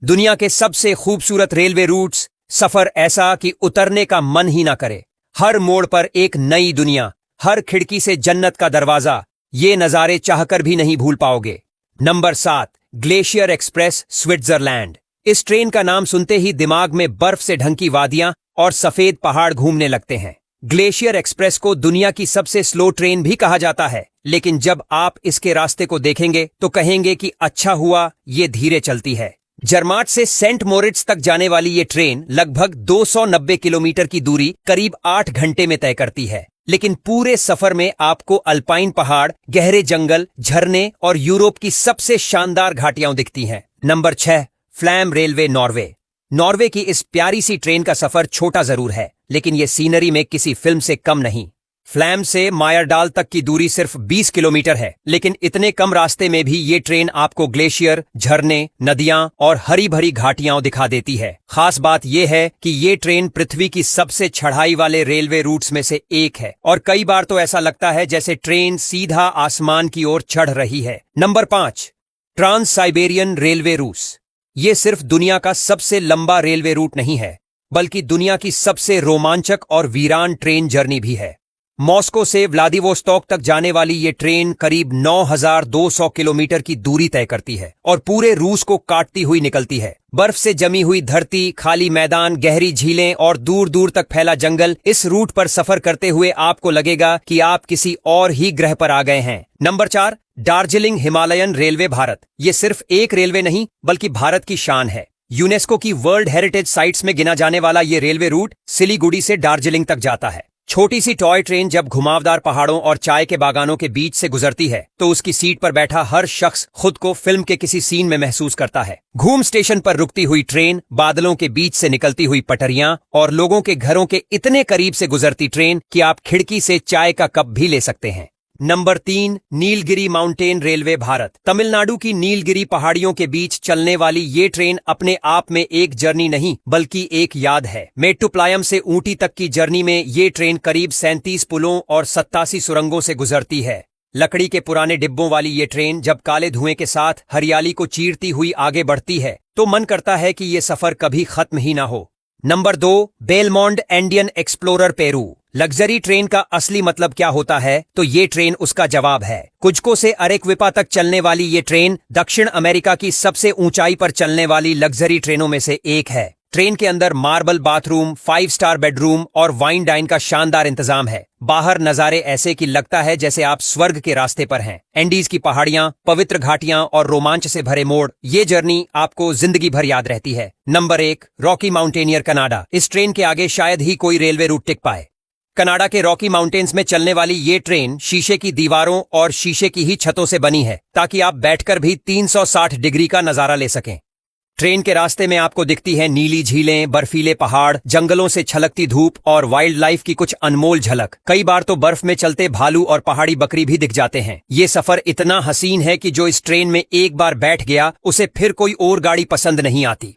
दुनिया के सबसे खूबसूरत रेलवे रूट्स, सफर ऐसा कि उतरने का मन ही ना करे। हर मोड़ पर एक नई दुनिया, हर खिड़की से जन्नत का दरवाजा। ये नजारे चाहकर भी नहीं भूल पाओगे। Number 7, glacier express, Switzerland. इस ट्रेन का नाम सुनते ही दिमाग में बर्फ से ढंकी वादियां और सफेद पहाड़ घूमने लगते हैं। ग्लेशियर एक्सप्रेस को दुनिया की सबसे स्लो ट्रेन भी कहा जाता है, लेकिन जब आप इसके रास्ते को देखेंगे तो कहेंगे कि अच्छा हुआ ये धीरे चलती है। जर्माट से सेंट मोरिट्स तक जाने वाली ये ट्रेन लगभग 290 किलोमीटर की दूरी करीब 8 घंटे में तय करती है, लेकिन पूरे सफर में आपको अल्पाइन पहाड़, गहरे जंगल, झरने और यूरोप की सबसे शानदार घाटियां दिखती हैं। Number 6, flame railway, Norway. Norway की इस प्यारी सी ट्रेन का सफर छोटा जरूर है, लेकिन ये सीनरी में किसी फिल्म से कम नहीं। फ्लैम से मायरडाल तक की दूरी सिर्फ 20 किलोमीटर है, लेकिन इतने कम रास्ते में भी ये ट्रेन आपको ग्लेशियर, झरने, नदियां और हरी भरी घाटियां दिखा देती है। खास बात यह है कि ये ट्रेन पृथ्वी की सबसे चढ़ाई वाले रेलवे रूट्स में से एक है और कई बार तो ऐसा लगता है जैसे ट्रेन सीधा आसमान की ओर चढ़ रही है। नंबर 5, ट्रांस साइबेरियन रेलवे, रूस। ये सिर्फ दुनिया का सबसे लंबा रेलवे रूट नहीं है, बल्कि दुनिया की सबसे रोमांचक और वीरान ट्रेन जर्नी भी है। मॉस्को से व्लादिवोस्टॉक तक जाने वाली ये ट्रेन करीब 9,200 किलोमीटर की दूरी तय करती है और पूरे रूस को काटती हुई निकलती है। बर्फ से जमी हुई धरती, खाली मैदान, गहरी झीलें और दूर दूर तक फैला जंगल। इस रूट पर सफर करते हुए आपको लगेगा कि आप किसी और ही ग्रह पर आ गए हैं। Number 4, Darjeeling Himalayan railway, Bharat. ये सिर्फ एक रेलवे नहीं, बल्कि भारत की शान है। यूनेस्को की वर्ल्ड हेरिटेज साइट्स में गिना जाने वाला ये रेलवे रूट सिलीगुड़ी से दार्जिलिंग तक जाता है। छोटी सी टॉय ट्रेन जब घुमावदार पहाड़ों और चाय के बागानों के बीच से गुजरती है तो उसकी सीट पर बैठा हर शख्स खुद को फिल्म के किसी सीन में महसूस करता है। घूम स्टेशन पर रुकती हुई ट्रेन, बादलों के बीच से निकलती हुई पटरियां और लोगों के घरों के इतने करीब से गुजरती ट्रेन कि आप खिड़की से चाय का कप भी ले सकते हैं। Number 3, Nilgiri mountain railway, Bharat. Tamil Nadu की नीलगिरी पहाड़ियों के बीच चलने वाली ये ट्रेन अपने आप में एक जर्नी नहीं, बल्कि एक याद है। मेट्टुपालयम से ऊटी तक की जर्नी में ये ट्रेन करीब 37 पुलों और 87 सुरंगों से गुजरती है। लकड़ी के पुराने डिब्बों वाली ये ट्रेन जब काले धुएं के साथ हरियाली को चीरती हुई आगे बढ़ती है तो मन करता है कि ये सफर कभी खत्म ही ना हो। Number 2, Belmond Andean Explorer, Peru. Luxury train का असली मतलब क्या होता है, तो ये ट्रेन उसका जवाब है। कुज्को से अरेक्विपा तक चलने वाली ये ट्रेन दक्षिण अमेरिका की सबसे ऊंचाई पर चलने वाली लग्जरी ट्रेनों में से एक है। ट्रेन के अंदर मार्बल बाथरूम, 5 स्टार बेडरूम और वाइन डाइन का शानदार इंतजाम है। बाहर नजारे ऐसे कि लगता है जैसे आप स्वर्ग के रास्ते पर हैं। एंडीज की पहाड़ियां, पवित्र घाटियां और रोमांच से भरे मोड़, ये जर्नी आपको जिंदगी भर याद रहती है। Number 1, Rocky mountaineer, Canada. इस ट्रेन के आगे शायद ही कोई रेलवे रूट टिक पाए। कनाडा के रॉकी माउंटेन्स में चलने वाली ये ट्रेन शीशे की दीवारों और शीशे की ही छतों से बनी है, ताकि आप बैठकर भी 360 डिग्री का नजारा ले सकें। ट्रेन के रास्ते में आपको दिखती है नीली झीलें, बर्फीले पहाड़, जंगलों से छलकती धूप और वाइल्ड लाइफ की कुछ अनमोल झलक। कई बार तो बर्फ में चलते भालू और पहाड़ी बकरी भी दिख जाते हैं। ये सफर इतना हसीन है कि जो इस ट्रेन में एक बार बैठ गया उसे फिर कोई और गाड़ी पसंद नहीं आती।